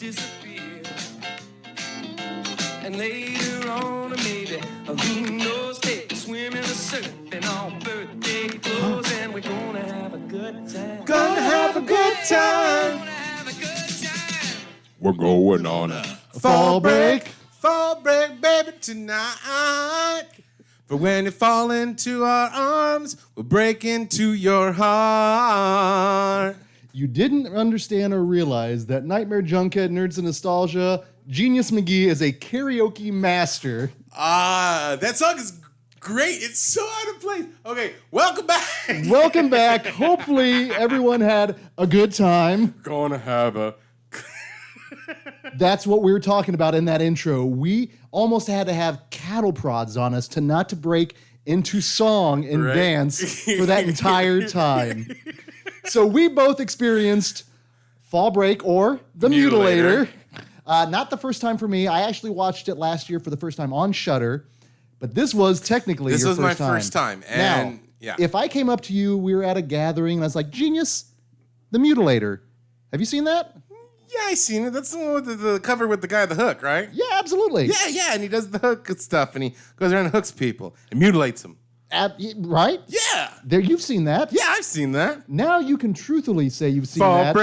disappear. And later on, maybe, who knows, take a swim in the surf and all birthday clothes, and we're gonna have a good time. Gonna have a good time. Gonna have a good time. We're going on a Fall break, baby, tonight. For when you fall into our arms, we'll break into your heart. You didn't understand or realize that Nightmare Junkhead, Nerds and Nostalgia, Genius McGee is a karaoke master. That song is great. It's so out of place. Okay, welcome back. Welcome back. Hopefully everyone had a good time. Gonna have a... That's what we were talking about in that intro. We almost had to have cattle prods on us not to break into song and dance for that entire time. So we both experienced Fall Break or The Mutilator. Not the first time for me. I actually watched it last year for the first time on Shudder, but this was technically your first time. This was my first time. And now, yeah. If I came up to you, we were at a gathering, and I was like, Genius, The Mutilator. Have you seen that? Yeah, I seen it. That's the one with the cover with the guy with the hook, right? Yeah, absolutely. Yeah, and he does the hook stuff, and he goes around and hooks people and mutilates them. Right? Yeah. There, you've seen that. Yeah, I've seen that. Now you can truthfully say you've seen that.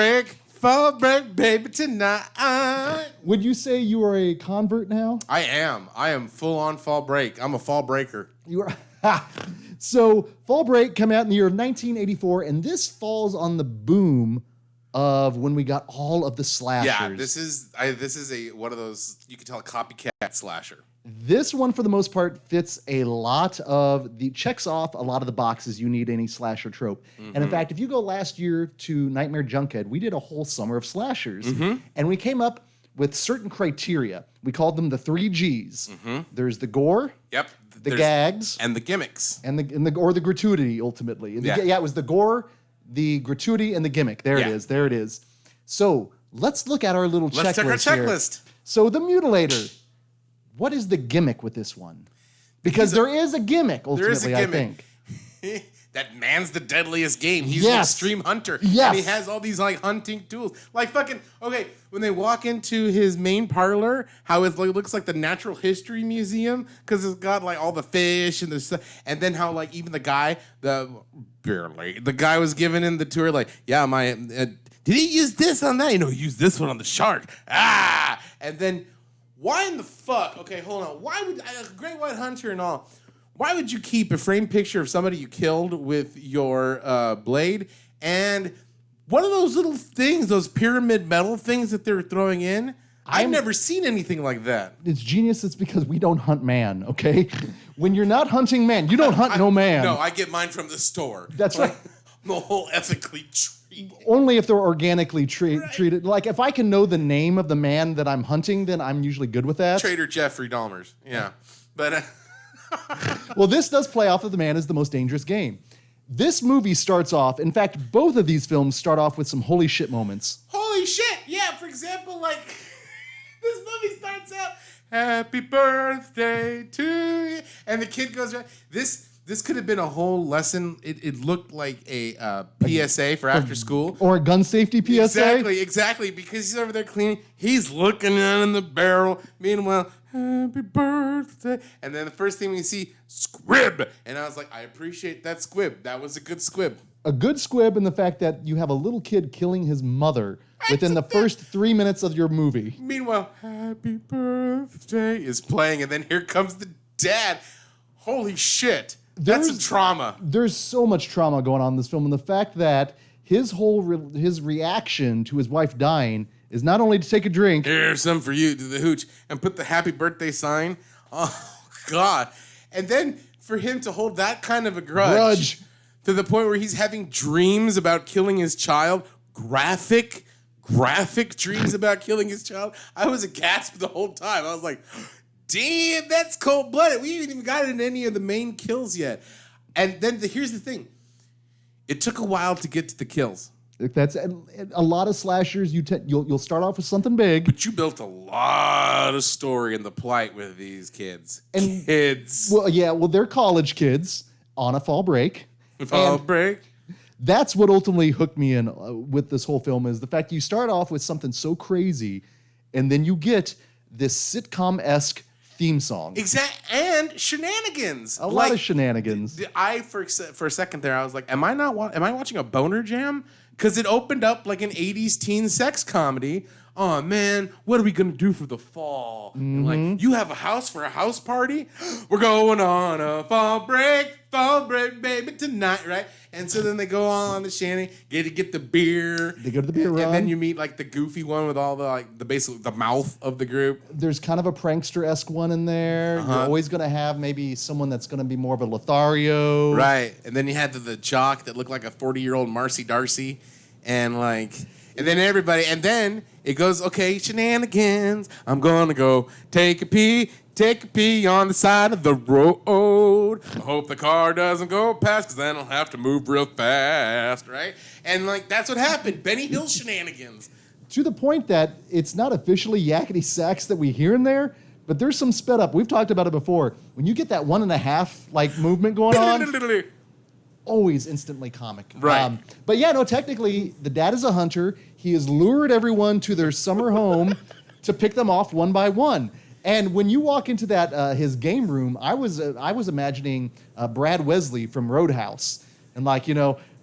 Fall break, baby, tonight. Would you say you are a convert now? I am full on fall break. I'm a fall breaker. You are. So, Fall Break came out in the year of 1984, and this falls on the boom of when we got all of the slashers. Yeah, this is one of those, you could tell, a copycat slasher. This one, for the most part, fits a lot of checks off a lot of the boxes you need any slasher trope. Mm-hmm. And in fact, if you go last year to Nightmare Junkhead, we did a whole summer of slashers. Mm-hmm. And we came up with certain criteria. We called them the 3 Gs. Mm-hmm. There's the gore. Yep. The gags. And the gimmicks. And the gratuity, ultimately. Yeah, it was the gore, the gratuity, and the gimmick. There it is. So let's look at our little checklist. Let's check our checklist. So the Mutilator. What is the gimmick with this one? Because there is a gimmick, ultimately, I think. That man's the deadliest game. He's an extreme hunter. Yes. And he has all these like hunting tools. Like fucking, okay, when they walk into his main parlor, how it looks like the Natural History Museum, because it's got like all the fish and the stuff. And then how like even the guy, the guy was giving him the tour, like, yeah, did he use this on that? You know, he used this one on the shark. And then, why in the fuck? Okay, hold on. Why would a great white hunter and all? Why would you keep a framed picture of somebody you killed with your blade and one of those little things, those pyramid metal things that they're throwing in? I've never seen anything like that. It's genius. It's because we don't hunt man, okay? When you're not hunting man, you don't hunt no man. No, I get mine from the store. That's right. The whole ethically treated. Only if they're organically treated. Like, if I can know the name of the man that I'm hunting, then I'm usually good with that. Trader Jeffrey Dahmer's, yeah. But... Well, this does play off of the man is the most dangerous game. This movie starts off, in fact, both of these films start off with some holy shit moments. Holy shit! Yeah, for example, like, this movie starts out, happy birthday to you, and the kid goes around. This could have been a whole lesson. It looked like a PSA for after school. Or a gun safety PSA. Exactly, because he's over there cleaning. He's looking down in the barrel. Meanwhile, happy birthday. And then the first thing we see, squib. And I was like, I appreciate that squib. That was a good squib. A good squib in the fact that you have a little kid killing his mother within the first 3 minutes of your movie. Meanwhile, happy birthday is playing. And then here comes the dad. Holy shit. That's some trauma. There's so much trauma going on in this film. And the fact that his reaction to his wife dying is not only to take a drink. Here's some for you, to the hooch, and put the happy birthday sign. Oh, God. And then for him to hold that kind of a grudge to the point where he's having dreams about killing his child, graphic dreams about killing his child. I was aghast the whole time. I was like, damn, that's cold-blooded. We haven't even gotten any of the main kills yet. And then here's the thing. It took a while to get to the kills. That's a lot of slashers. You'll start off with something big, but you built a lot of story in the plight with these kids. Well, they're college kids on a fall break. That's what ultimately hooked me in with this whole film is the fact you start off with something so crazy, and then you get this sitcom-esque theme song. And shenanigans. A lot of shenanigans. For a second there, I was like, am I watching a boner jam? Because it opened up like an 80s teen sex comedy. Oh man, what are we gonna do for the fall? And like, you have a house for a house party? We're going on a fall break, baby, tonight, right? And so then they go on the shanty, get the beer. They go to the beer run. And then you meet like the goofy one with all basically the mouth of the group. There's kind of a prankster-esque one in there. You're always going to have maybe someone that's going to be more of a Lothario. Right. And then you had the jock that looked like a 40-year-old Marcy Darcy. And then everybody, and then it goes, okay, shenanigans. I'm going to go take a pee on the side of the road. I hope the car doesn't go past, because then I'll have to move real fast, right? And that's what happened. Benny Hill shenanigans. To the point that it's not officially yakety sax that we hear in there, but there's some sped up. We've talked about it before. When you get that 1.5 movement going on, always instantly comic. Right. But yeah, no, technically, the dad is a hunter. He has lured everyone to their summer home to pick them off one by one. And when you walk into that his game room, I was imagining Brad Wesley from Roadhouse, and I'm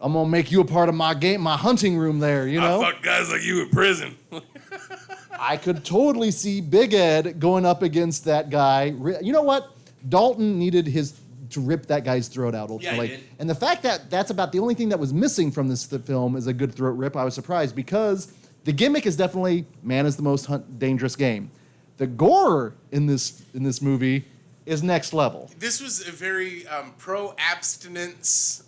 gonna make you a part of my hunting room there. I fuck guys like you in prison. I could totally see Big Ed going up against that guy. You know what? Dalton needed to rip that guy's throat out ultimately. Yeah, he did. And the fact that that's about the only thing that was missing from this film is a good throat rip, I was surprised, because the gimmick is definitely man is the most dangerous game. The gore in this movie is next level. This was a very pro-abstinence,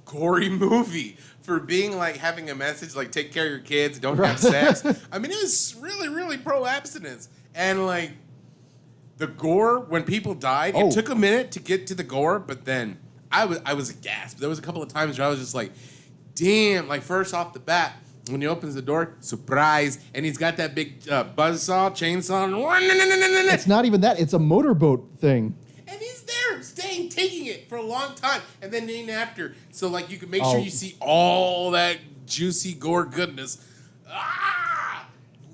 gory movie for being having a message take care of your kids, don't have sex. I mean, it was really, really pro-abstinence. And the gore, when people died, it took a minute to get to the gore, but then I was aghast. There was a couple of times where I was just like, damn, first off the bat, when he opens the door, surprise, and he's got that big buzzsaw, chainsaw. It's not even that. It's a motorboat thing. And he's there, taking it for a long time, and then named after. So, you can make sure you see all that juicy gore goodness. Ah!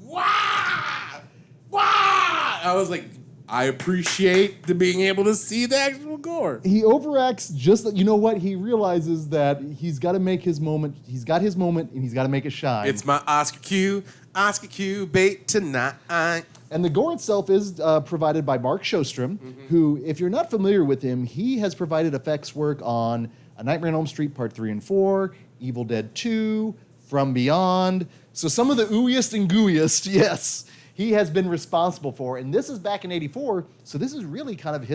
Wah! Wah! I was like, I appreciate being able to see the actual gore. He overacts just that, you know what? He realizes that he's got to make his moment. He's got his moment, and he's got to make it shine. It's my Oscar Q bait tonight. And the gore itself is provided by Mark Shostrom, who, if you're not familiar with him, he has provided effects work on A Nightmare on Elm Street Part 3 and 4, Evil Dead 2, From Beyond. So some of the ooeyest and gooeyest, yes, he has been responsible for. And this is back in '84, so this is really kind of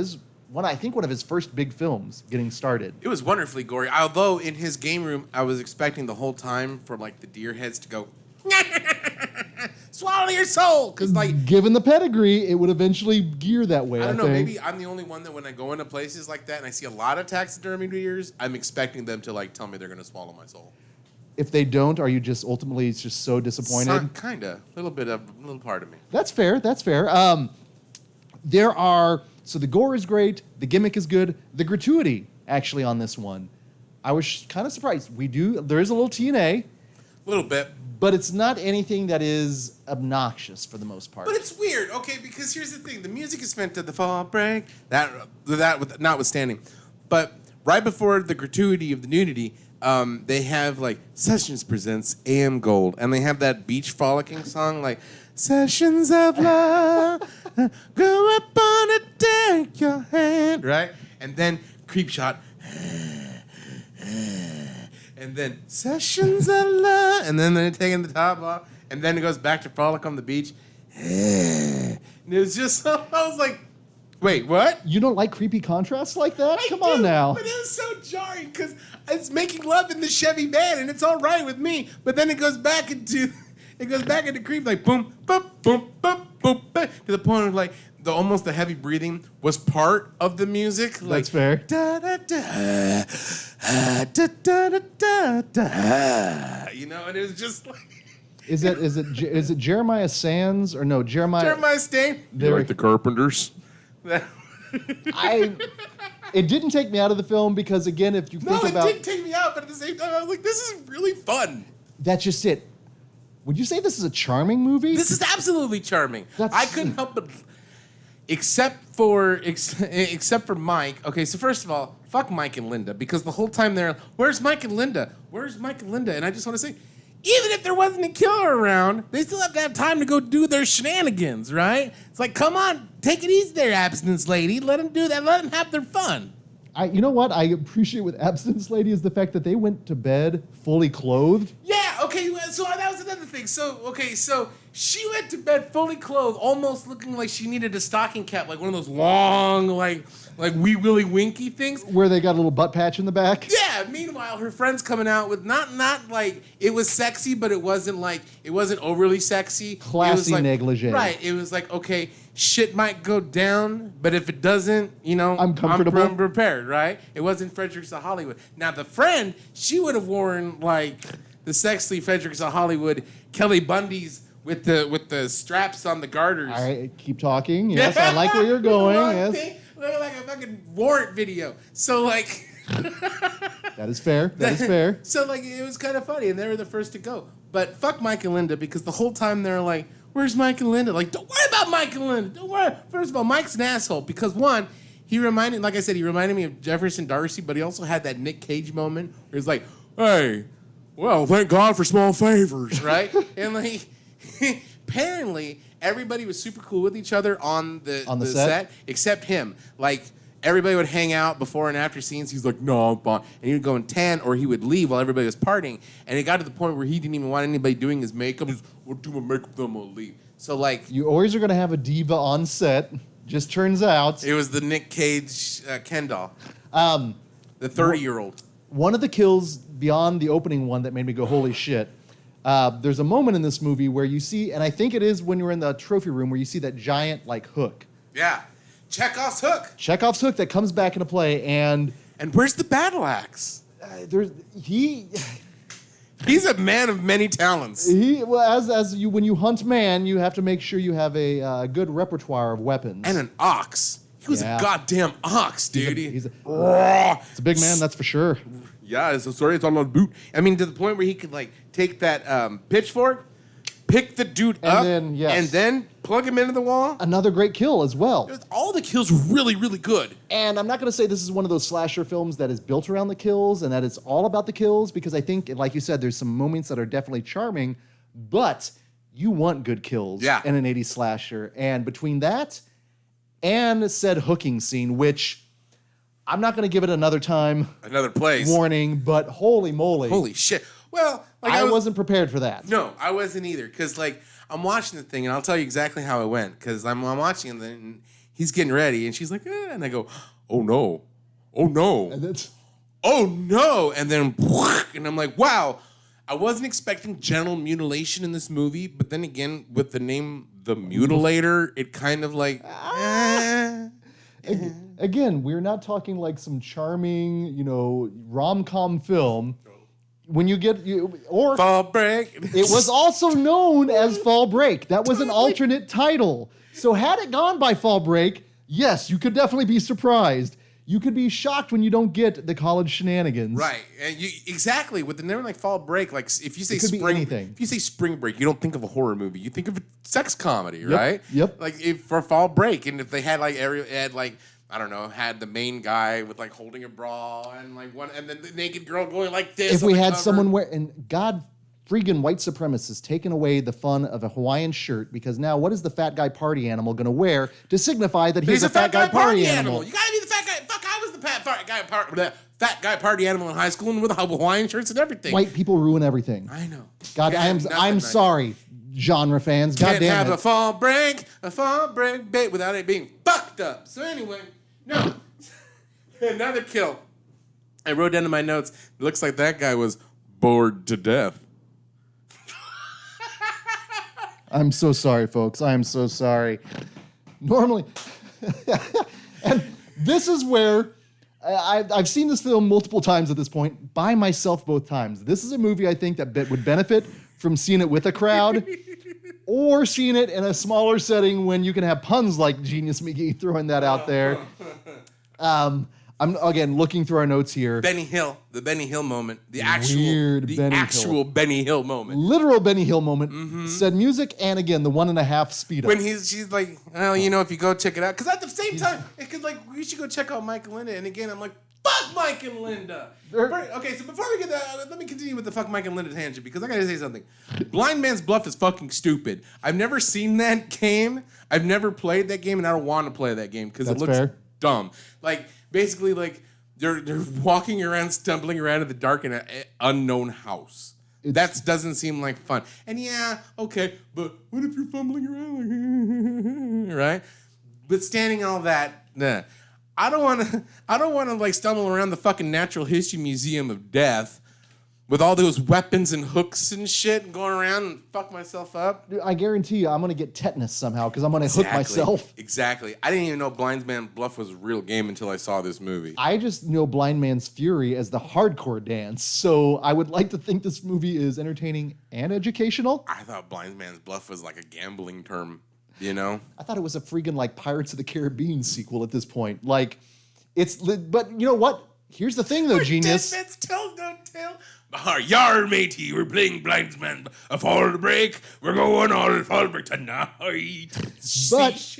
one of his first big films getting started. It was wonderfully gory. Although in his game room, I was expecting the whole time for the deer heads to go, swallow your soul, because given the pedigree, it would eventually gear that way. I don't know. think. Maybe I'm the only one that when I go into places like that and I see a lot of taxidermy deers, I'm expecting them to tell me they're going to swallow my soul. If they don't, are you just ultimately just so disappointed? Kinda, a little part of me. That's fair. That's fair. So the gore is great. The gimmick is good. The gratuity actually on this one, I was kind of surprised. There is a little TNA. A little bit. But it's not anything that is obnoxious for the most part. But it's weird, okay, because here's the thing. The music is meant to the fall break, that notwithstanding. But right before the gratuity of the nudity, they have, Sessions presents AM Gold, and they have that beach frolicking song, Sessions of Love, go up on a take your hand, right? And then Creep Shot, and then Sessions of Love, and then they're taking the top off, and then it goes back to Frolic on the Beach. And it was just, I was like, wait, what? You don't like creepy contrasts like that? Come on do, now. But it was so jarring, because it's making love in the Chevy van, and it's all right with me, but then it goes back into creep, boom, boom, boom, boom, boom, boom, to the point of, almost the heavy breathing was part of the music. That's fair. Da, da, da, da, da, da, da, da, and it was just Is it Jeremiah Sands or no Jeremiah Stain? You like the Carpenters? It didn't take me out of the film because, again, if you think about... No, it did take me out, but at the same time, I was like, this is really fun. That's just it. Would you say this is a charming movie? This is absolutely charming. That's- I couldn't help but, except for Mike. Okay, so first of all, fuck Mike and Linda, because the whole time they're, where's Mike and Linda? Where's Mike and Linda? And I just want to say, even if there wasn't a killer around, they still have to have time to go do their shenanigans, right? It's like, come on, take it easy there, abstinence lady. Let them do that. Let them have their fun. You know what I appreciate with Abstinence Lady is the fact that they went to bed fully clothed. Yeah, okay, so that was another thing. So she went to bed fully clothed, almost looking like she needed a stocking cap, like one of those long, like Wee Willie Winky things. Where they got a little butt patch in the back. Yeah, meanwhile, her friend's coming out with not like, it was sexy, but it wasn't overly sexy. Classy It was like, negligee. Right, it was like, okay, shit might go down, but if it doesn't, I'm comfortable. I'm prepared, right? It wasn't Fredericks of Hollywood. Now, the friend, she would have worn, like, the sexy Fredericks of Hollywood Kelly Bundy's with the straps on the garters. All right, keep talking. Yes, I like where you're going. Yes. Look like a fucking warrant video. So, like... That is fair. That is fair. So, like, it was kind of funny, and they were the first to go. But fuck Mike and Linda, because the whole time they're like, where's Mike and Linda? Like, don't worry about Mike and Linda. Don't worry. First of all, Mike's an asshole, because one, he reminded me of Jefferson Darcy, but he also had that Nick Cage moment where he's like, hey, well, thank God for small favors, right? And, like, apparently, everybody was super cool with each other on the set, except him. Like, everybody would hang out before and after scenes. He's like, no, I'm fine. And he would go and tan, or he would leave while everybody was partying. And it got to the point where he didn't even want anybody doing his makeup. He's, we'll do my makeup, then we'll leave. So, like... You always are going to have a diva on set. Just turns out... It was the Nick Cage Ken doll. The 30-year-old. One of the kills beyond the opening one that made me go, holy shit. There's a moment in this movie where you see, and I think it is when you're in the trophy room, where you see that giant, like, hook. Yeah. Chekhov's hook. Chekhov's hook that comes back into play, and... And where's the battle axe? He's a man of many talents. When you hunt man, you have to make sure you have a good repertoire of weapons. And an ox. He was a goddamn ox, dude. It's a big man, that's for sure. Yeah, sorry, it's on my boot. I mean, to the point where he could, like, take that pitchfork, pick the dude up, and then plug him into the wall. Another great kill as well. All the kills were really, really good. And I'm not going to say this is one of those slasher films that is built around the kills and that it's all about the kills, because I think, like you said, there's some moments that are definitely charming, but you want good kills in an 80s slasher. And between that and said hooking scene, which... I'm not going to give it another place warning, but holy moly. Holy shit. Well, like I wasn't prepared for that. No, I wasn't either. Because, like, I'm watching the thing, and I'll tell you exactly how it went. Because I'm watching it, and he's getting ready, and she's like, and I go, oh, no. Oh, no. Oh, no. And then, and I'm like, wow. I wasn't expecting genital mutilation in this movie, but then again, with the name The Mutilator, it kind of like, Again, we're not talking like some charming, rom-com film. When you get Fall Break. It was also known as Fall Break. That was an alternate title. So had it gone by Fall Break, yes, you could definitely be surprised. You could be shocked when you don't get the college shenanigans. Right. And exactly. With the name like Fall Break, like if you say if you say Spring Break, you don't think of a horror movie. You think of a sex comedy, right? Yep. Like for Fall Break, and if they had had the main guy with like holding a bra and like one, and then the naked girl going like this. If we had someone and God freaking white supremacists taking away the fun of a Hawaiian shirt, because now what is the fat guy party animal going to wear to signify that he's a fat guy party animal? You gotta be the fat guy. Fuck, I was the fat guy party animal in high school, and with Hawaiian shirts and everything. White people ruin everything. I know. God, I'm sorry, genre fans. God damn it. Can't have a fall break, bait without it being fucked up. So anyway, no. Another kill. I wrote down in my notes, it looks like that guy was bored to death. I'm so sorry, folks. I am so sorry. Normally, and this is where I've seen this film multiple times at this point, by myself both times. This is a movie I think that would benefit from seeing it with a crowd or seeing it in a smaller setting when you can have puns like Genius McGee throwing that out there. I'm again looking through our notes here. the Benny Hill moment, the Weird Benny actual Hill. Benny Hill moment. Literal Benny Hill moment. Said music, and again the 1.5 speed up. When she's like, well, if you go check it out, because at the same time, because like we should go check out Mike and Linda, and again I'm like, fuck Mike and Linda. Okay, so before we get that, let me continue with the fuck Mike and Linda tangent because I gotta say something. Blind Man's Bluff is fucking stupid. I've never seen that game. I've never played that game, and I don't want to play that game because it looks dumb. Like basically, like they're walking around, stumbling around in the dark in an unknown house. That doesn't seem like fun. And yeah, okay, but what if you're fumbling around like right? But standing all that, nah. I don't want to like stumble around the fucking Natural History Museum of Death with all those weapons and hooks and shit and going around and fuck myself up. Dude, I guarantee you I'm going to get tetanus somehow because I'm going to hook myself. Exactly. I didn't even know Blind Man's Bluff was a real game until I saw this movie. I just know Blind Man's Fury as the hardcore dance, so I would like to think this movie is entertaining and educational. I thought Blind Man's Bluff was like a gambling term. I thought it was a freaking like Pirates of the Caribbean sequel at this point. Like, but you know what? Here's the thing, though, genius. Dead man's tell, don't tell. Yar, matey, we're playing Blind Man. A fall break. We're going all fall break tonight. But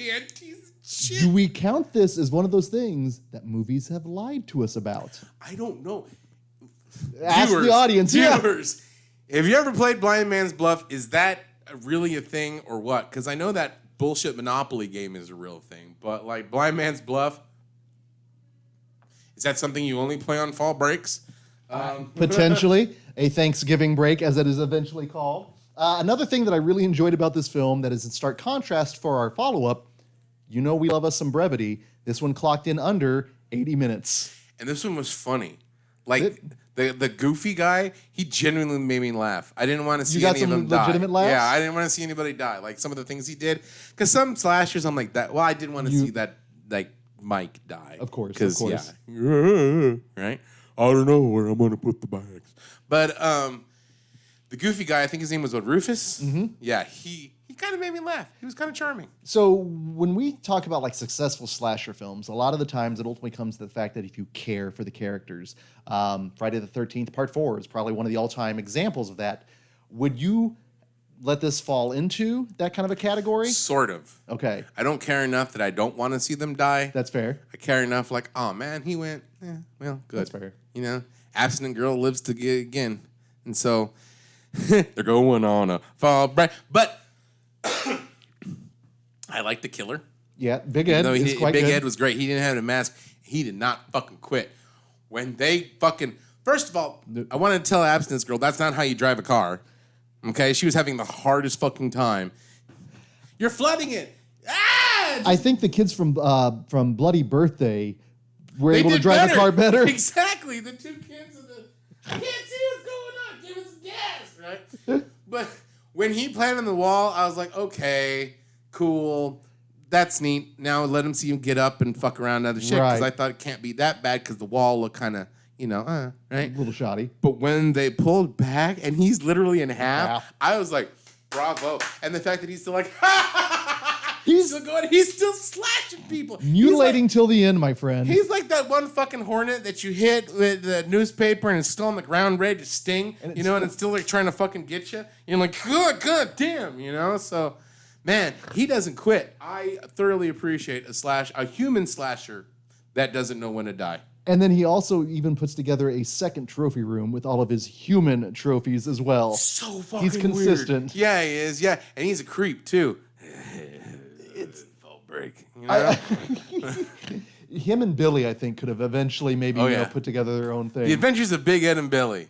do we count this as one of those things that movies have lied to us about? I don't know. Ask the audience. Viewers, have you ever played Blind Man's Bluff? Is that really a thing or what? Because I know that bullshit Monopoly game is a real thing, but like Blind Man's Bluff, is that something you only play on fall breaks? Potentially a Thanksgiving break, as it is eventually called. Another thing that I really enjoyed about this film that is in stark contrast for our follow-up, we love us some brevity. This one clocked in under 80 minutes. And this one was funny. Like, the goofy guy, he genuinely made me laugh. I didn't want to see any of them die. Legitimate laughs? Yeah, I didn't want to see anybody die. Like, some of the things he did. Because some slashers, I'm like, that. Well, I didn't want to see that, like, Mike die. Of course. Yeah. Right? I don't know where I'm going to put the bags. But the goofy guy, I think his name was Rufus? Mm-hmm. Yeah, he kind of made me laugh. He was kind of charming. So when we talk about like successful slasher films, a lot of the times it ultimately comes to the fact that if you care for the characters, Friday the 13th Part 4 is probably one of the all-time examples of that. Would you let this fall into that kind of a category? Sort of. Okay. I don't care enough that I don't want to see them die. That's fair. I care enough like, oh man, he went, well, good. That's fair. Abstinent girl lives to get again. And so they're going on a fall break. But I like the killer. Yeah, Big Ed is quite Big good. Ed was great. He didn't have a mask. He did not fucking quit. When they fucking... First of all, I want to tell Abstinence Girl, that's not how you drive a car. Okay? She was having the hardest fucking time. You're flooding it. I think the kids from Bloody Birthday were able to drive the car better. Exactly. The two kids in the... I can't see what's going on. Give us some gas. Right? But when he planted on the wall, I was like, okay, cool. That's neat. Now let him see him get up and fuck around and other shit. Because I thought it can't be that bad because the wall looked kind of, right? A little shoddy. But when they pulled back and he's literally in half, I was like, bravo. And the fact that he's still like, he's still going, he's still slashing people. Mutilating till the end, my friend. He's like that one fucking hornet that you hit with the newspaper and it's still on the ground ready to sting, and it's still like trying to fucking get you. You're like, good, damn, So, man, he doesn't quit. I thoroughly appreciate a human slasher that doesn't know when to die. And then he also even puts together a second trophy room with all of his human trophies as well. So fucking He's consistent. Weird. Yeah, he is. Yeah, and he's a creep too. It's fall break. Him and Billy, I think, could have eventually maybe put together their own thing. The Adventures of Big Ed and Billy.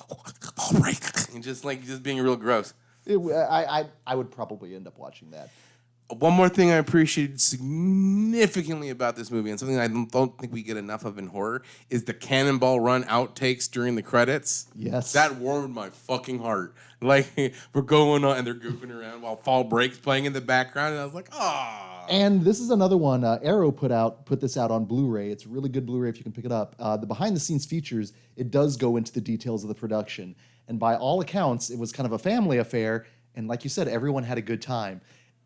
Fall break. And just being real gross. I would probably end up watching that. One more thing I appreciated significantly about this movie, and something I don't think we get enough of in horror, is the Cannonball Run outtakes during the credits. Yes. That warmed my fucking heart. Like, we're going on, and they're goofing around while Fall Break's playing in the background, and I was like, ah. And this is another one. Arrow put this out on Blu-ray. It's a really good Blu-ray if you can pick it up. The behind-the-scenes features, it does go into the details of the production. And by all accounts, it was kind of a family affair, and like you said, everyone had a good time.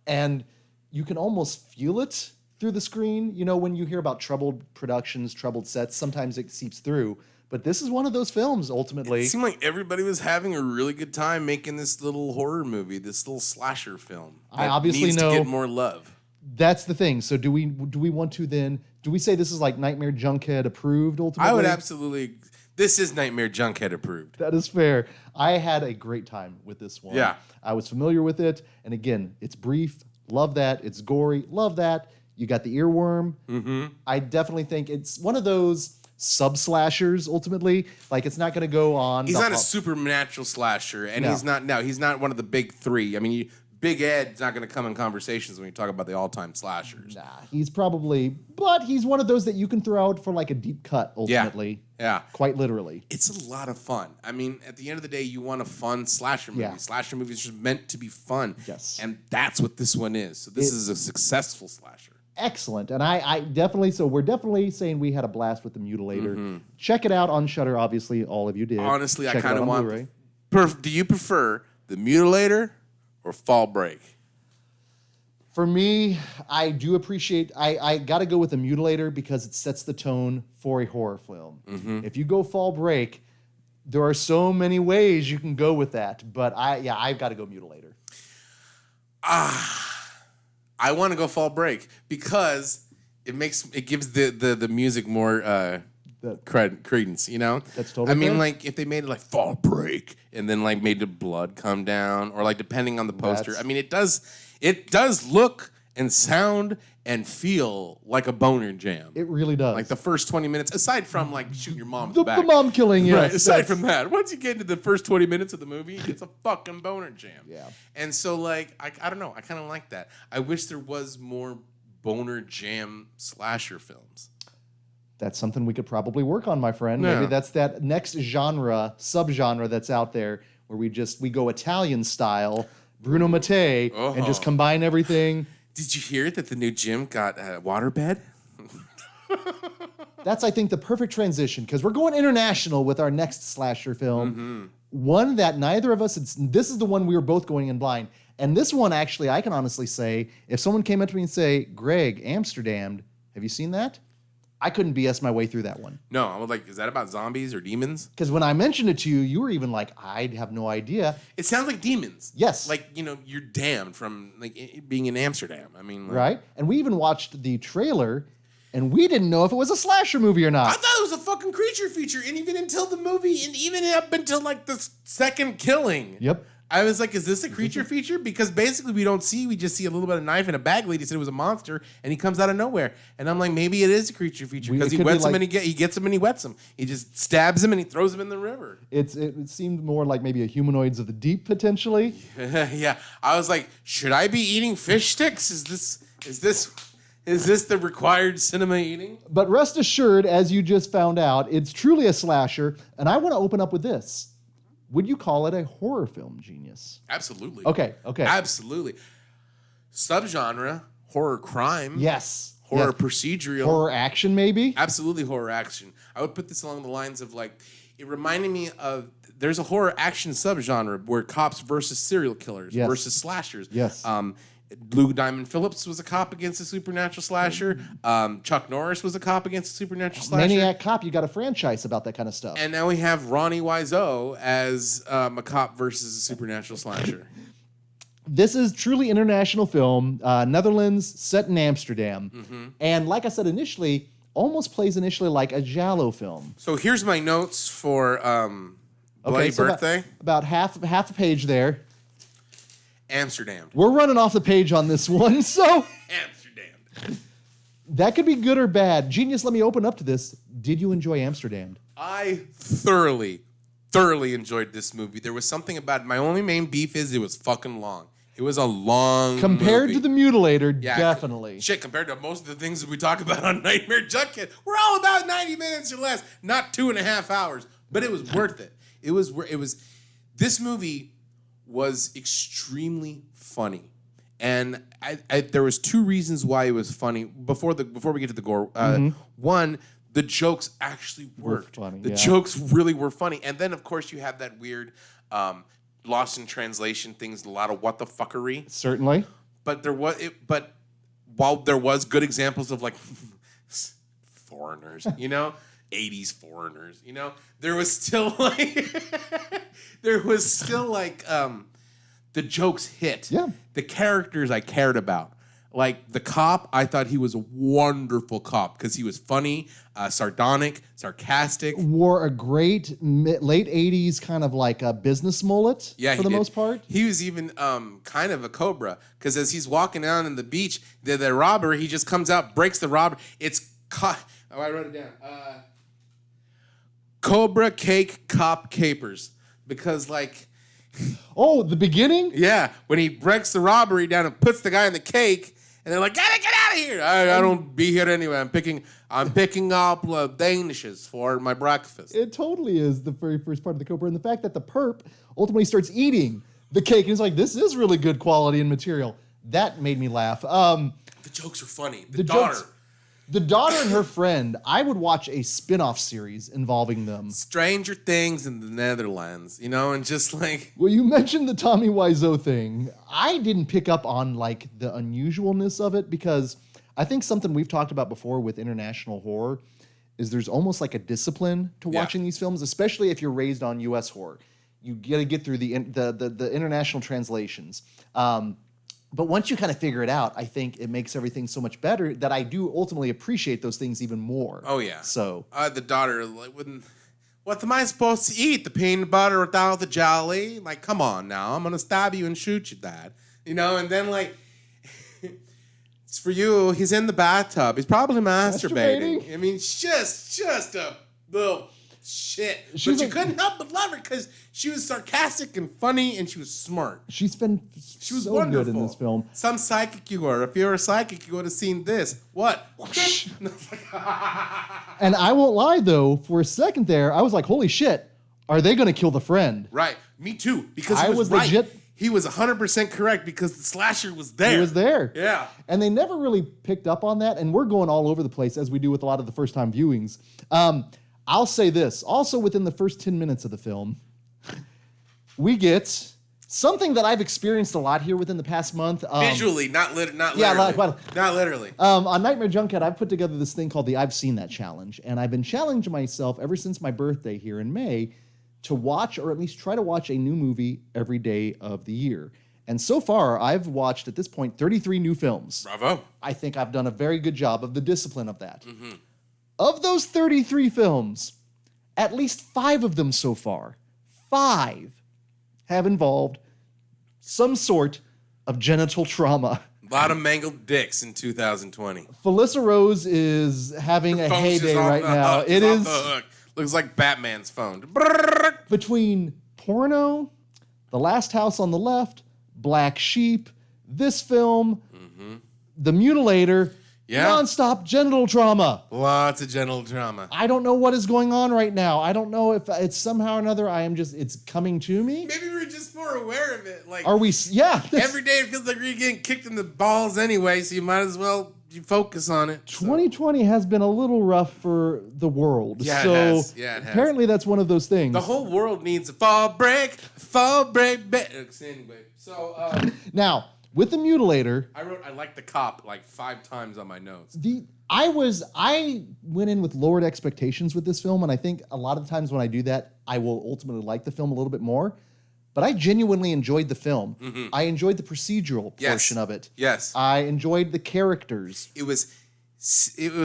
And you can almost feel it through the screen. You know, when you hear about troubled productions, troubled sets, sometimes it seeps through. But this is one of those films, ultimately. It seemed like everybody was having a really good time making this little horror movie, this little slasher film. I that obviously needs know- to get more love. That's the thing. So do we want to then, do we say this is like Nightmare Junkhead approved, ultimately? I would absolutely. This is Nightmare Junkhead approved. That is fair. I had a great time with this one. Yeah. I was familiar with it. And again, it's brief. Love that. It's gory. Love that. You got the earworm. Mm-hmm. I definitely think it's one of those sub-slashers, ultimately. Like, it's not going to go on. He's not a supernatural slasher, and he's not one of the big three. I mean, Big Ed's not going to come in conversations when you talk about the all-time slashers. Nah, he's probably, but he's one of those that you can throw out for like a deep cut, ultimately. Yeah. Quite literally. It's a lot of fun. I mean, at the end of the day, you want a fun slasher movie. Yeah. Slasher movies are meant to be fun. Yes. And that's what this one is. So this is a successful slasher. Excellent. And I definitely, so we're definitely saying we had a blast with the Mutilator. Check it out on Shudder, obviously, all of you did. Honestly, I Check it kind out of on want... Blu-ray. Do you prefer the Mutilator or Fall Break? For me, I do appreciate, I got to go with the Mutilator because it sets the tone for a horror film. If you go Fall Break, there are so many ways you can go with that. But I've got to go Mutilator. I want to go Fall Break because it gives the music more credence, you know? That's totally I mean, fair. like, if they made it like Fall Break and then like made the blood come down, or like depending on the poster. That's- I mean, it does look and sound and feel like a boner jam. It really does. Like the first 20 minutes, aside from like shoot your mom in the the back. mom killing, yes. Right, aside from that, once you get into the first 20 minutes of the movie, it's a fucking boner jam. Yeah. And so, like, I don't know. I kind of like that. I wish there was more boner jam slasher films. That's something we could probably work on, my friend. Yeah. Maybe that's that next subgenre that's out there where we go Italian style, Bruno Mattei, and just combine everything. Did you hear that the new gym got a waterbed? That's, I think, the perfect transition because we're going international with our next slasher film. One that neither of us, this is the one we were both going in blind. And this one, actually, I can honestly say, if someone came up to me and say, Greg, Amsterdamned, have you seen that? I couldn't BS my way through that one. No, I was like, is that about zombies or demons? Because when I mentioned it to you, you were even like, I have no idea. It sounds like demons. Yes. Like, you're damned from like being in Amsterdam. I mean, like, Right? And we even watched the trailer, and we didn't know if it was a slasher movie or not. I thought it was a fucking creature feature, and even until the movie, and even up until like the second killing. Yep. I was like, is this a creature feature? Because basically we just see a little bit of knife and a bag lady said it was a monster, and he comes out of nowhere. And I'm like, maybe it is a creature feature because he wets him and he gets him and he wets him. He just stabs him and he throws him in the river. It seemed more like maybe a Humanoids of the Deep, potentially. Yeah. I was like, should I be eating fish sticks? Is this the required cinema eating? But rest assured, as you just found out, it's truly a slasher. And I want to open up with this. Would you call it a horror film, Genius? Absolutely. Okay. Absolutely. Subgenre, horror crime. Yes. Horror Yes. procedural. Horror action, maybe? Absolutely horror action. I would put this along the lines of like, it reminded me of, there's a horror action subgenre where cops versus serial killers versus slashers. Yes. Lou Diamond Phillips was a cop against a supernatural slasher. Chuck Norris was a cop against a supernatural slasher. Maniac Cop, you got a franchise about that kind of stuff. And now we have Ronnie Wiseau as a cop versus a supernatural slasher. This is truly international film, Netherlands, set in Amsterdam. And like I said initially, almost plays initially like a giallo film. So here's my notes for Bloody so Birthday. About half a page there. Amsterdam. We're running off the page on this one, so Amsterdam. that could be good or bad. Genius, let me open up to this. Did you enjoy Amsterdam? I thoroughly enjoyed this movie. There was something about it. My only main beef is it was fucking long. It was a long Compared movie. to the Mutilator, Yeah, definitely. Shit, compared to most of the things that we talk about on Nightmare Junkhead, we're all about 90 minutes or less, not 2.5 hours. But it was worth it. This movie was extremely funny. And there was two reasons why it was funny before we get to the gore. One, the jokes actually worked. funny, The yeah. jokes really were funny. And then, of course, you have that weird lost in translation things, a lot of what the fuckery. Certainly. But while there was good examples of like foreigners, 80s foreigners, there was still like the jokes hit. Yeah. The characters I cared about. Like the cop, I thought he was a wonderful cop because he was funny, sardonic, sarcastic. Wore a great late 80s kind of like a business mullet for the most part. He was even kind of a cobra because as he's walking down in the beach, the robber, he just comes out, breaks the robber. It's I wrote it down. Cobra Cake Cop Capers. Because like... Oh, the beginning? Yeah, when he breaks the robbery down and puts the guy in the cake, and they're like, "Get out of here! I don't be here anyway. I'm picking up Danishes for my breakfast." It totally is the very first part of the Cobra, and the fact that the perp ultimately starts eating the cake and he's like, "This is really good quality and material." That made me laugh. The jokes are funny. The daughter. The daughter and her friend, I would watch a spin-off series involving them. Stranger Things in the Netherlands, and just like... Well, you mentioned the Tommy Wiseau thing. I didn't pick up on like the unusualness of it because I think something we've talked about before with international horror is there's almost like a discipline to watching these films, especially if you're raised on U.S. horror. You got to get through the international translations. But once you kind of figure it out, I think it makes everything so much better that I do ultimately appreciate those things even more. Oh, yeah. So the daughter, like, what am I supposed to eat? The peanut butter without the jelly? Like, come on now. I'm going to stab you and shoot you, Dad. And then, like, it's for you. He's in the bathtub. He's probably masturbating. I mean, it's just a little shit. But you couldn't help but love her because she was sarcastic and funny and she was smart. She was so wonderful. good in this film. Some psychic you were. If you were a psychic, you would have seen this. What? And I won't lie, though, for a second there, I was like, holy shit, are they going to kill the friend? Right. Me too. Because I he was right. legit. He was 100% correct because the slasher was there. He was there. Yeah. And they never really picked up on that. And we're going all over the place as we do with a lot of the first-time viewings. I'll say this. Also, within the first 10 minutes of the film, we get something that I've experienced a lot here within the past month. Visually, not literally. Yeah, not literally. On Nightmare Junkhead, I've put together this thing called the I've Seen That Challenge. And I've been challenging myself ever since my birthday here in May to watch, or at least try to watch, a new movie every day of the year. And so far, I've watched, at this point, 33 new films. Bravo. I think I've done a very good job of the discipline of that. Mm-hmm. Of those 33 films, at least 5 of them so far, 5 have involved some sort of genital trauma. A lot of mangled dicks in 2020. Felissa Rose is having a heyday right now. It is looks like Batman's phone. Between porno, The Last House on the Left, Black Sheep, this film, The Mutilator, nonstop genital trauma. Lots of genital trauma. I don't know what is going on right now. I don't know if it's somehow or another it's coming to me. Maybe we're just more aware of it. Like, are we? Yeah. Every day it feels like you're getting kicked in the balls anyway, so you might as well focus on it. 2020 has been a little rough for the world. Yeah, so it has. Yeah, it has. Apparently that's one of those things. The whole world needs a fall break. Anyway, so now, with The Mutilator, I liked the cop like 5 times on my notes. I went in with lowered expectations with this film, and I think a lot of the times when I do that, I will ultimately like the film a little bit more. But I genuinely enjoyed the film. Mm-hmm. I enjoyed the procedural portion of it. Yes. I enjoyed the characters. It was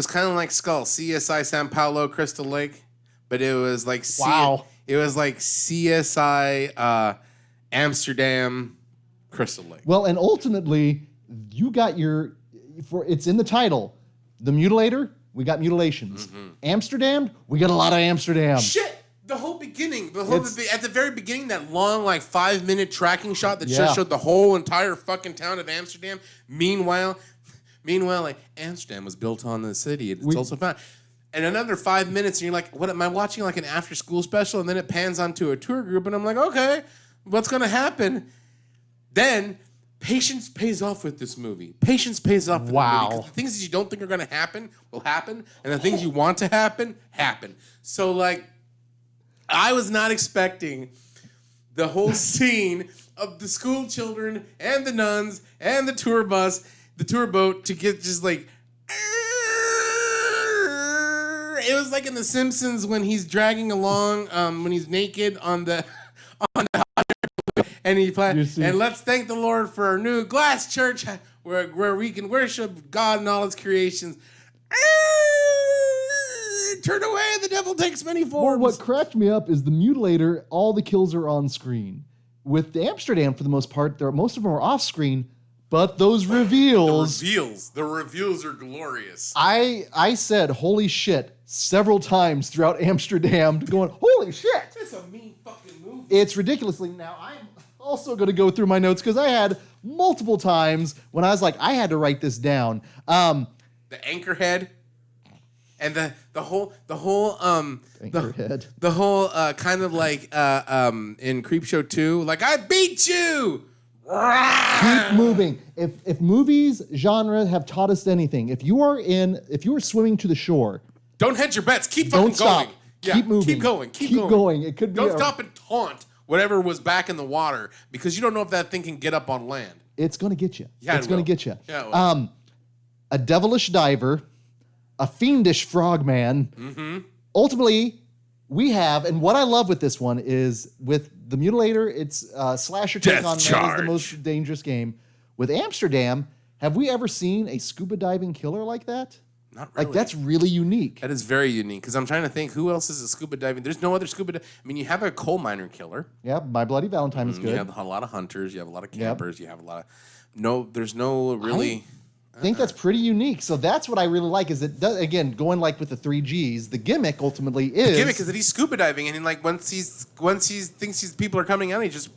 kind of like Skull, CSI San Paulo, Crystal Lake, but it was like it was like CSI Amsterdam, Crystal Lake. Well, and ultimately, you got it's in the title, The Mutilator, we got mutilations. Mm-hmm. Amsterdam, we got a lot of Amsterdam. Shit! The whole beginning, at the very beginning, that long, like 5-minute tracking shot that just showed the whole entire fucking town of Amsterdam. Meanwhile, like Amsterdam was built on the city. It's also found. And another 5 minutes, and you're like, what am I watching? Like an after-school special? And then it pans onto a tour group, and I'm like, okay, what's gonna happen? Then patience pays off with this movie. Patience pays off with the movie. 'Cause the things that you don't think are gonna happen will happen, and the things you want to happen. So like, I was not expecting the whole scene of the school children and the nuns and the tour bus the tour boat to get just like. It was like in The Simpsons when he's dragging along, when he's naked on the and he plays. And let's thank the Lord for our new glass church where we can worship God and all His creations. Turn away, the devil takes many forms. Well, what cracked me up is the Mutilator. All the kills are on screen. With the Amsterdam, for the most part, most of them are off screen. But those reveals. The reveals are glorious. I said, holy shit, several times throughout Amsterdam, going, holy shit. It's a mean fucking movie. It's ridiculously. Now, I'm also going to go through my notes because I had multiple times when I was like, I had to write this down. The Anchorhead. And the whole Anchorhead. the whole kind of like in Creepshow 2, like I beat you. Keep moving. If movies genre have taught us anything, if you are swimming to the shore, don't hedge your bets. Keep fucking don't stop. going. Yeah, keep moving. Keep going. Keep going. It could be. Don't stop and taunt whatever was back in the water because you don't know if that thing can get up on land. It's going to get you. Yeah, it's going to get you. Yeah, it will. A devilish diver, a fiendish frogman. Mm-hmm. Ultimately, we have, and what I love with this one is with the Mutilator, it's slasher take Death on man is charge. the most dangerous game. With Amsterdam, have we ever seen a scuba diving killer like that? Not really. Like, that's really unique. That is very unique because I'm trying to think who else is a scuba diving. There's no other scuba. I mean, you have a coal miner killer. Yeah, My Bloody Valentine is good. You have a lot of hunters. You have a lot of campers. You have a lot of There's no really. I think that's pretty unique. So that's what I really like. Is it does, again going like with the 3 Gs? The gimmick ultimately is The gimmick is that he's scuba diving and like once he thinks these people are coming out, he just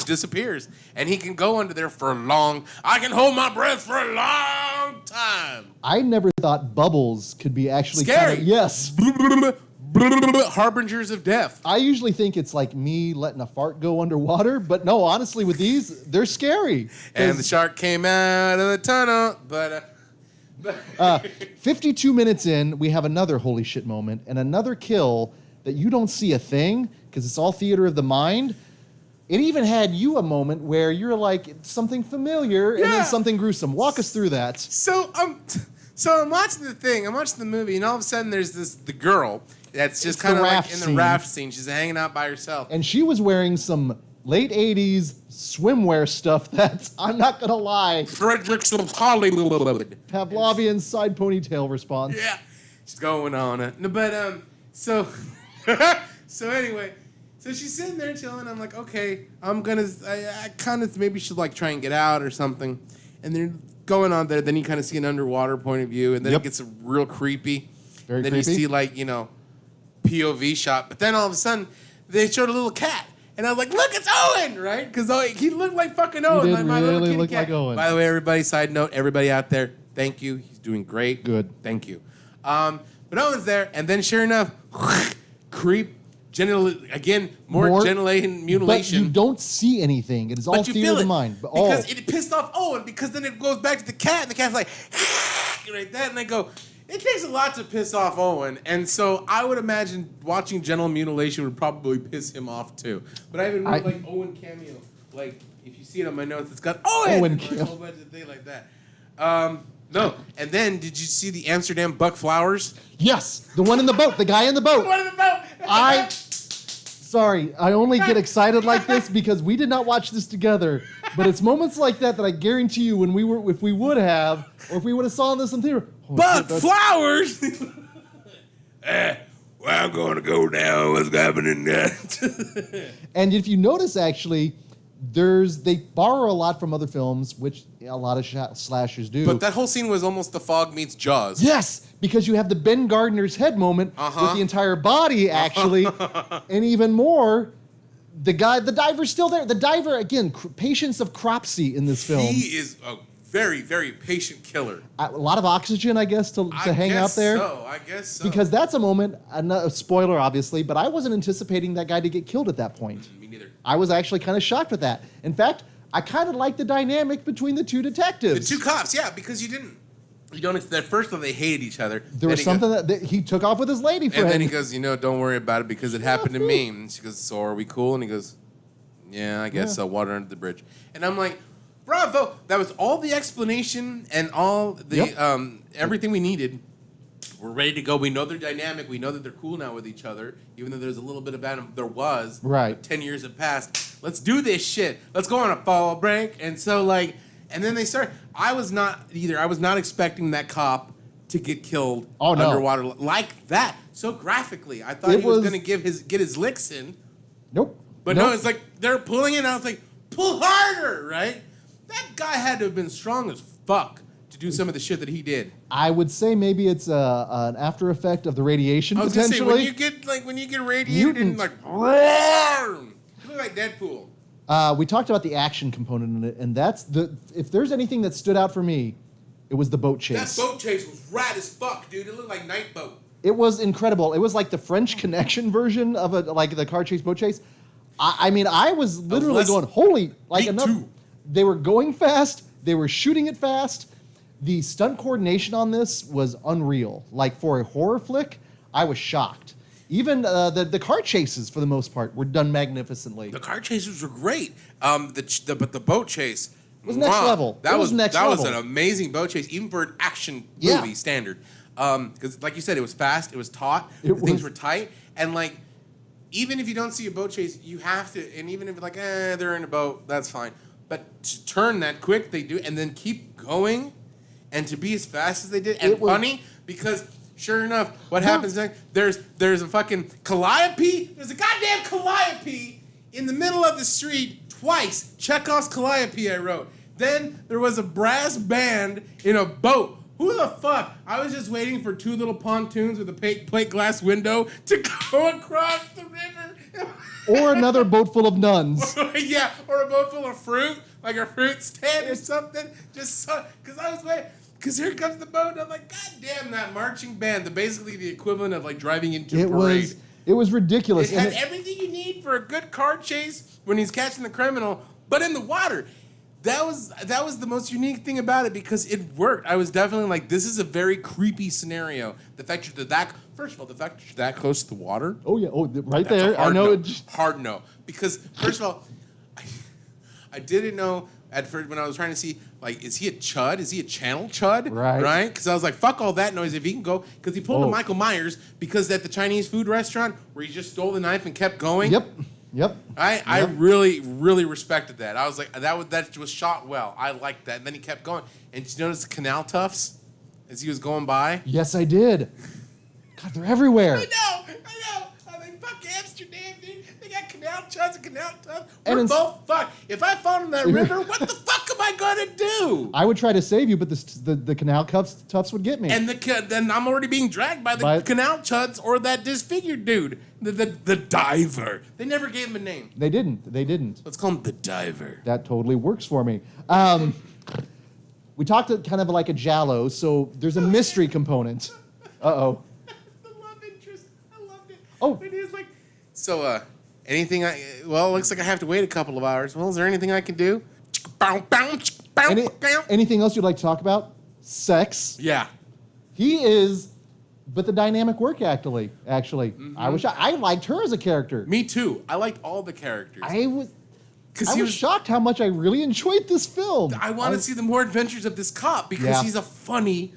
disappears and he can go under there for a long. I can hold my breath for a long time. I never thought bubbles could be actually Scary. Yes. Harbingers of death. I usually think it's like me letting a fart go underwater, but no, honestly, with these, they're scary. And the shark came out of the tunnel, but 52 minutes in, we have another holy shit moment and another kill that you don't see a thing because it's all theater of the mind. It even had you a moment where you're like, it's something familiar and Yeah. then something gruesome. Walk us through that. So I'm watching the thing. I'm watching the movie, and all of a sudden there's the girl that's just It's kind the of like raft in the scene. raft scene. She's hanging out by herself. And she was wearing some late 80s swimwear stuff that, I'm not going to lie, Fredericks of Hollywood. Pavlovian side ponytail response. Yeah, she's going on it. No, but so anyway, so she's sitting there chilling. I'm like, okay, I kind of maybe should like try and get out or something. And they're going on there. Then you kind of see an underwater point of view, and then Yep. it gets real creepy. Very then creepy. you see like POV shot. But then all of a sudden they showed a little cat. And I was like, look, it's Owen, right? Because he looked like fucking Owen. did my little really kitty look cat. like Owen. By the way, everybody, side note, everybody out there, thank you. He's doing great. Good. Thank you. But Owen's there, and then sure enough, creep, more genital mutilation. But you don't see anything. It is all But you theater feel of the it mind. But because it pissed off Owen because then it goes back to the cat and the cat's like like that and I go, it takes a lot to piss off Owen, and so I would imagine watching genital mutilation would probably piss him off too. But I even wrote like Owen cameo, like if you see it on my notes, it's got Owen Owen and, like, a whole bunch of things like that. No, and then did you see the Amsterdam Buck Flowers? yes, the one in the boat, the guy in the boat. What about? Sorry, I only get excited like this because we did not watch this together. But it's moments like that that I guarantee you, if we would have saw this in theater. Buck Flowers. Well, I'm going to go now. What's happening there? And if you notice, actually, they borrow a lot from other films, which a lot of slashers do. But that whole scene was almost The Fog meets Jaws. Yes, because you have the Ben Gardner's head moment with the entire body, actually, and even more, the diver's still there. The diver, again, patience of Cropsey in this film. He is a very, very patient killer. A lot of oxygen, I guess, to hang out there. I guess so. Because that's a moment, a spoiler obviously, but I wasn't anticipating that guy to get killed at that point. Me neither. I was actually kind of shocked with that. In fact, I kind of like the dynamic between the two The detectives. two cops, yeah, because you don't. At first, they hated each other. There was something that he took off with his lady friend. And then he goes, don't worry about it because it happened to me. And she goes, so are we cool? And he goes, yeah, I guess so. Water under the bridge. And I'm like, bravo. That was all the explanation and all the everything we needed. We're ready to go. We know they're dynamic. We know that they're cool now with each other, even though there's a little bit of Adam. There was. Right. 10 years have passed. Let's do this shit. Let's go on a fall break. And so, like, and then they start. I was not either. I was not expecting that cop to get killed underwater like that. So graphically. I thought he was going to get his licks in. Nope. But no, it's like they're pulling it. And I was like, pull harder, right? That guy had to have been strong as fuck to do some of the shit that he did. I would say maybe it's an after effect of the radiation I was potentially. gonna say, when you get radiated and like, you look like Deadpool. We talked about the action component in it, and that's if there's anything that stood out for me, it was the boat chase. That boat chase was rad as fuck, dude. It looked like Night Boat. It was incredible. It was like the French Connection version of like the car chase, boat chase. I mean, I was literally going, holy, like enough. They were going fast. They were shooting it fast. The stunt coordination on this was unreal. Like for a horror flick, I was shocked. Even the car chases, for the most part, were done magnificently. The car chases were great. But the boat chase was next level. That was next level. level. That was an amazing boat chase, even for an action movie standard. Because, like you said, it was fast. It was taut. Things were tight, and like. Even if you don't see a boat chase, you have to, and even if you're like, they're in a boat, that's fine. But to turn that quick, they do, and then keep going, and to be as fast as they did, and funny, because sure enough, what happens next? There's a fucking calliope. There's a goddamn calliope in the middle of the street twice. Chekhov's calliope, I wrote. Then there was a brass band in a boat. Who the fuck? I was just waiting for two little pontoons with a plate glass window to go across the river. Or another boat full of nuns. Yeah, or a boat full of fruit, like a fruit stand or something. Just so, because I was waiting. Because here comes the boat, and I'm like, God damn, that marching band. Basically the equivalent of like driving into a parade. It was ridiculous. It had everything you need for a good car chase when he's catching the criminal, but in the water. That was the most unique thing about it because it worked. I was definitely like, this is a very creepy scenario. The fact you're first of all, the fact that you're that close to the water. Oh yeah, right there. I know it. Hard no, because first of all, I didn't know at first when I was trying to see like, is he a chud? Is he a channel chud? Right. Because I was like, fuck all that noise if he can go. Because he pulled a Michael Myers because at the Chinese food restaurant where he just stole the knife and kept going. Yep. I really, really respected that. I was like, that was shot well. I liked that. And then he kept going. And did you notice the canal tufts as he was going by? Yes, I did. God, they're everywhere. I know. I'm like, fuck Amsterdam, dude. They got canal chuds and canal tufts. And We're both fucked. If I fall in that river, what the fuck am I gonna do? I would try to save you, but the canal tufts would get me. And then I'm already being dragged by the canal chuds or that disfigured dude, the diver. They never gave him a name. They didn't. Let's call him the diver. That totally works for me. We talked kind of like a giallo, so there's a mystery component. Uh-oh. The love interest. I loved it. Oh. When he was like, so, anything it looks like I have to wait a couple of hours. Well, is there anything I can do? Anything else you'd like to talk about? Sex. Yeah. He is, but the dynamic work actually. Mm-hmm. I liked her as a character. Me too. I liked all the characters. I was shocked how much I really enjoyed this film. I want to see the more adventures of this cop because he's a funny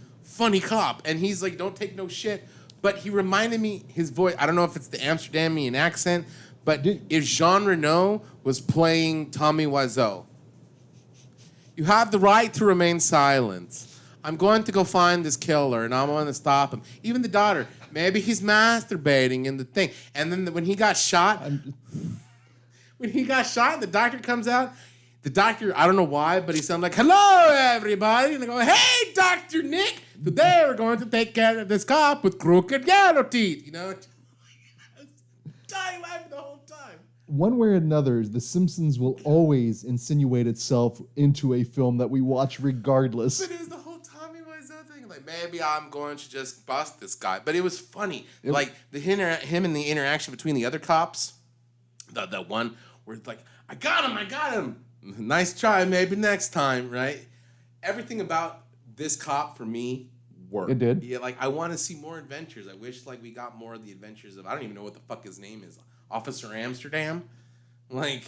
cop. And he's like, don't take no shit. But he reminded me, his voice, I don't know if it's the Amsterdamian accent, but if Jean Reno was playing Tommy Wiseau. You have the right to remain silent. I'm going to go find this killer, and I'm going to stop him. Even the daughter, maybe he's masturbating in the thing. And then when he got shot, the doctor comes out. The doctor, I don't know why, but he sounded like, hello, everybody. And they go, hey, Dr. Nick. Today we're going to take care of this cop with crooked yellow teeth. You know? I was dying laughing the whole time. One way or another, The Simpsons will always insinuate itself into a film that we watch regardless. But it was the whole Tommy Wiseau thing. Like, maybe I'm going to just bust this guy. But it was funny. Like, him and the interaction between the other cops. That one where it's like, I got him. Nice try, maybe next time, right? Everything about this cop for me worked. It did. Yeah, like I want to see more adventures. I wish like we got more of the adventures of I don't even know what the fuck his name is. Officer Amsterdam? Like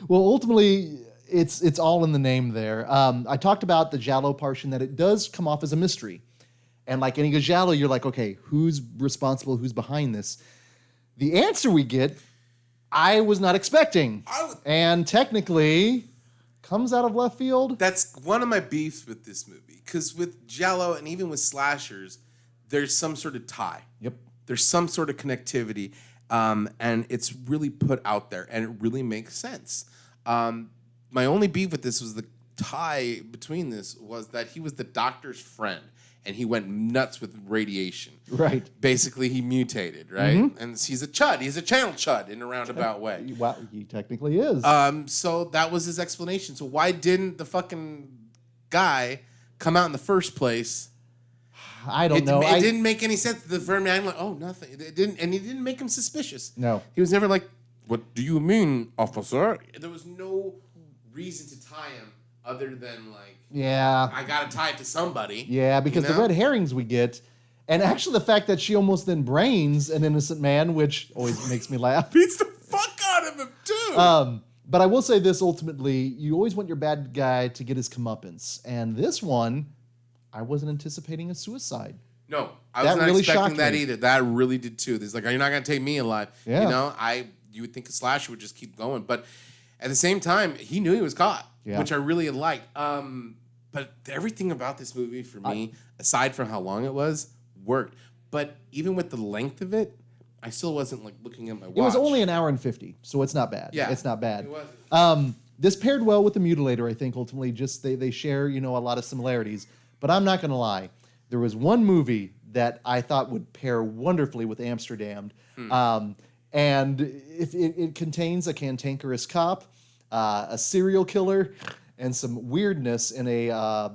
well, ultimately It's all in the name there. I talked about the giallo portion, that it does come off as a mystery. And like any good giallo, you're like, okay, who's responsible? Who's behind this? The answer we get, I was not expecting. And technically comes out of left field. That's one of my beefs with this movie. Because with giallo and even with slashers, there's some sort of tie. Yep. There's some sort of connectivity. And it's really put out there. And it really makes sense. My only beef with this was the tie between this was that he was the doctor's friend. And he went nuts with radiation. Right. Basically, he mutated, right? And he's a chud. He's a channel chud in a roundabout way. Well, he technically is. So that was his explanation. So why didn't the fucking guy come out in the first place? I don't know. It didn't make any sense. The first man, like, oh, nothing. It didn't, and he didn't make him suspicious. No. He was never like, what do you mean, officer? There was no reason to tie him other than like, yeah, I gotta tie it to somebody. Yeah, because the red herrings we get, and actually the fact that she almost then brains an innocent man, which always makes me laugh. Beats the fuck out of him too. But I will say this: ultimately, you always want your bad guy to get his comeuppance, and this one, I wasn't anticipating a suicide. No, I was not really expecting shocked that me. either. That really did too. He's like, "Are you not gonna take me alive?" Yeah. You know, you would think a slasher would just keep going, but at the same time, he knew he was caught, which I really liked. But everything about this movie for me, aside from how long it was, worked. But even with the length of it, I still wasn't like looking at my watch. It was only an hour and 50, so it's not bad. Yeah, it's not bad. It wasn't. This paired well with the Mutilator, I think. Ultimately, just they share a lot of similarities. But I'm not going to lie, there was one movie that I thought would pair wonderfully with Amsterdamned, and if it contains a cantankerous cop, a serial killer, and some weirdness in a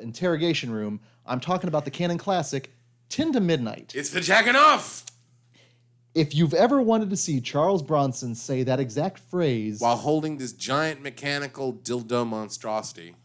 interrogation room. I'm talking about the canon classic, 10 to Midnight. It's the jacking off. If you've ever wanted to see Charles Bronson say that exact phrase While holding this giant mechanical dildo monstrosity.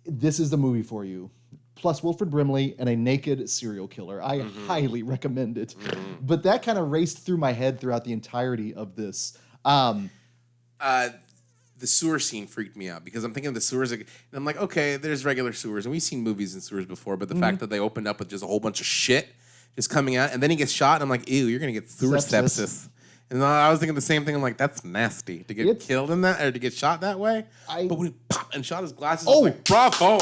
this is the movie for you. Plus Wilfred Brimley and a naked serial killer. I highly recommend it. But that kind of raced through my head throughout the entirety of this. The sewer scene freaked me out because I'm thinking of the sewers, and I'm like, okay, there's regular sewers, and we've seen movies in sewers before, but the fact that they opened up with just a whole bunch of shit just coming out, and then he gets shot, and I'm like, ew, you're gonna get sewer sepsis. And I was thinking the same thing. I'm like, that's nasty to get killed in that or to get shot that way. But when he popped and shot his glasses, I was like, bravo!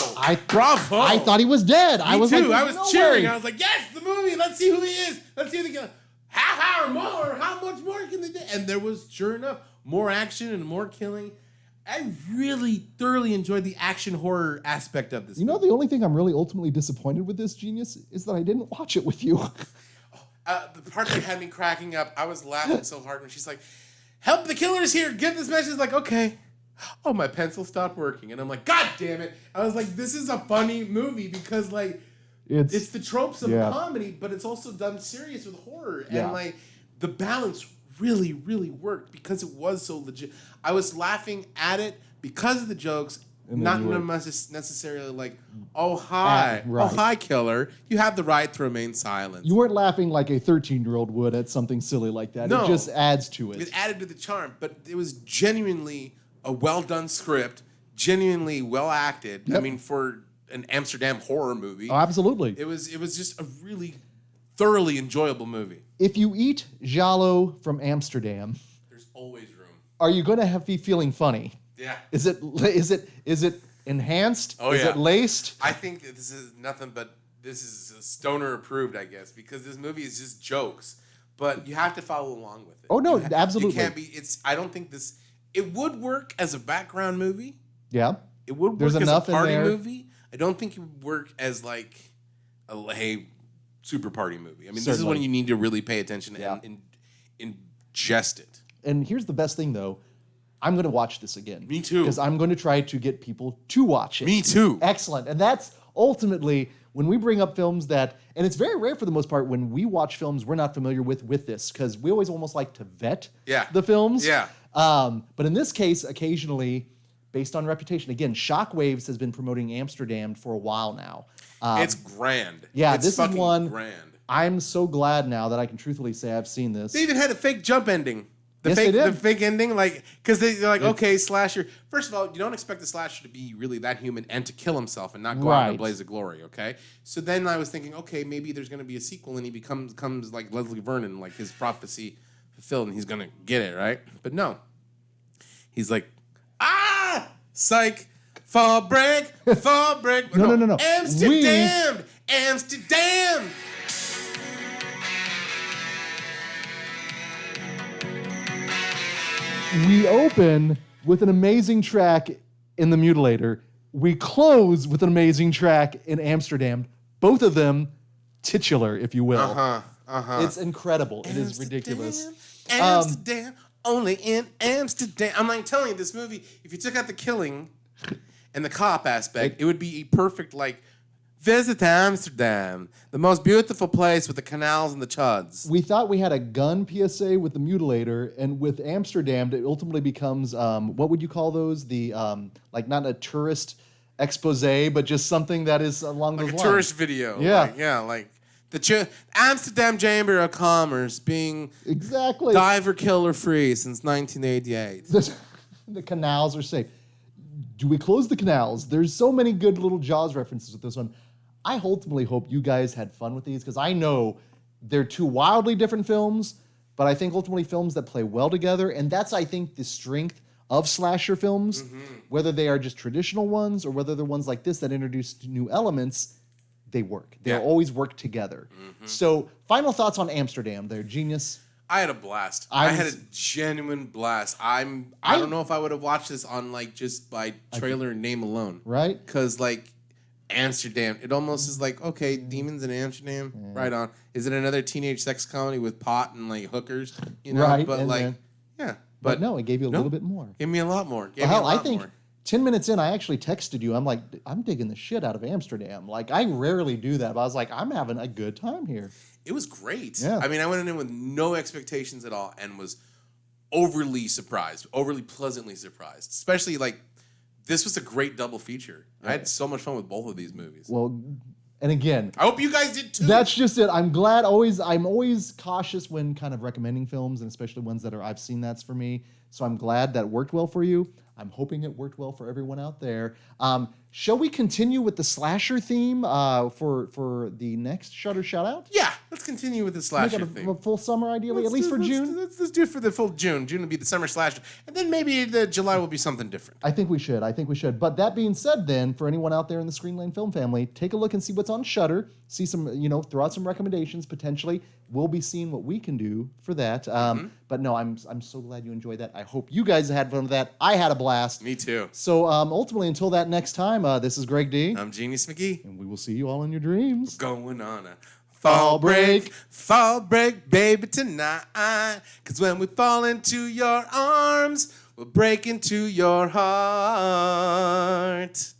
Bravo! I thought he was dead. Me too. Like, I was cheering. I was like, yes, the movie. Let's see who he is. Let's see if they get half hour more. How much more can they do? And there was, sure enough, more action and more killing. I really thoroughly enjoyed the action horror aspect of this. You know, the only thing I'm really ultimately disappointed with this, Genius, is that I didn't watch it with you. The part that had me cracking up, I was laughing so hard when she's like, help, the killer's here. Get this message. Like, okay. Oh, my pencil stopped working. And I'm like, God damn it. I was like, this is a funny movie because, like, it's the tropes of comedy, but it's also done serious with horror. And, like, the balance really, really worked because it was so legit. I was laughing at it because of the jokes, not necessarily like, oh, hi. Right. Oh, hi, killer. You have the right to remain silent. You weren't laughing like a 13-year-old would at something silly like that. No. It just adds to it. It added to the charm, but it was genuinely a well-done script, genuinely well-acted. Yep. I mean, for an Amsterdam horror movie. Oh, absolutely. It was just a really thoroughly enjoyable movie. If you eat giallo from Amsterdam, There's always room. are you going to be feeling funny? Yeah. Is it enhanced? Oh, is yeah. it laced? I think that this is nothing but this is stoner approved, I guess, because this movie is just jokes, but you have to follow along with it. Oh, no, absolutely. You can't be. I don't think this. It would work as a background movie. Yeah. It would work There's as enough a in party there. movie. I don't think it would work as like a super party movie. I mean, this is Certainly. when you need to really pay attention and ingest it. And here's the best thing, though. I'm going to watch this again. Me too. Because I'm going to try to get people to watch it. Me too. Excellent. And that's ultimately when we bring up films that, and it's very rare for the most part when we watch films we're not familiar with this, because we always almost like to vet the films. Yeah. But in this case, occasionally, based on reputation, again, Shockwaves has been promoting Amsterdam for a while now. It's grand. Yeah, it's this is fucking one. grand. I'm so glad now that I can truthfully say I've seen this. They even had a fake jump ending. The Yes, they fake, did. the fake ending, like, because they're like, okay, slasher. First of all, you don't expect the slasher to be really that human and to kill himself and not go out in a Right. blaze of glory. Okay, so then I was thinking, okay, maybe there's going to be a sequel and he becomes like Leslie Vernon, like his prophecy fulfilled, and he's going to get it right. But no, he's like, psych, fall break. No. Amsterdam. We open with an amazing track in The Mutilator. We close with an amazing track in Amsterdam. Both of them titular, if you will. It's incredible. It is ridiculous. Amsterdam, only in Amsterdam. I'm like telling you, this movie, if you took out the killing and the cop aspect, it would be a perfect, like, visit Amsterdam, the most beautiful place with the canals and the chuds. We thought we had a gun PSA with The Mutilator, and with Amsterdam, it ultimately becomes, what would you call those? The, like, not a tourist expose, but just something that is along those lines. Like a tourist video. Yeah. Like the Amsterdam Chamber of Commerce being Exactly. diver killer free since 1988. The canals are safe. Do we close the canals? There's so many good little Jaws references with this one. I ultimately hope you guys had fun with these because I know they're two wildly different films, but I think ultimately films that play well together, and that's, I think, the strength of slasher films, whether they are just traditional ones or whether they're ones like this that introduce new elements, they work. They'll always work together. So, final thoughts on Amsterdam. They're genius. I had a blast. I had a genuine blast. I don't know if I would have watched this on like just by trailer and name alone. Right? Because like Amsterdam, it almost is like, okay, demons in Amsterdam, right on. Is it another teenage sex comedy with pot and like hookers? You know, Right, but and like, then- yeah. But no, it gave you a little bit more. Give me a lot more. Give Well, me a hell, I lot think more. 10 minutes in, I actually texted you. I'm like, I'm digging the shit out of Amsterdam. Like, I rarely do that, but I was like, I'm having a good time here. It was great. Yeah. I mean, I went in with no expectations at all and was overly surprised, overly pleasantly surprised. Especially like, this was a great double feature. I had so much fun with both of these movies. Well, and again, I hope you guys did too. that's just it. I'm always cautious when kind of recommending films, and especially ones that I've seen that's for me. So I'm glad that worked well for you. I'm hoping it worked well for everyone out there. Shall we continue with the slasher theme for the next Shutter Shout Out? Yeah, let's continue with the slasher Make it theme. a full summer, ideally, at least for June. Let's do it for the full June. June will be the summer slasher. And then maybe the July will be something different. I think we should. But that being said, then, for anyone out there in the Screen Lane film family, take a look and see what's on Shudder. See some, throw out some recommendations potentially. We'll be seeing what we can do for that. But no, I'm so glad you enjoyed that. I hope you guys had fun with that. I had a blast. Me too. So ultimately, until that next time, this is Greg D. I'm Genius McGee. And we will see you all in your dreams. Going on a Fall break. Fall break, baby, tonight. Cause when we fall into your arms, we'll break into your heart.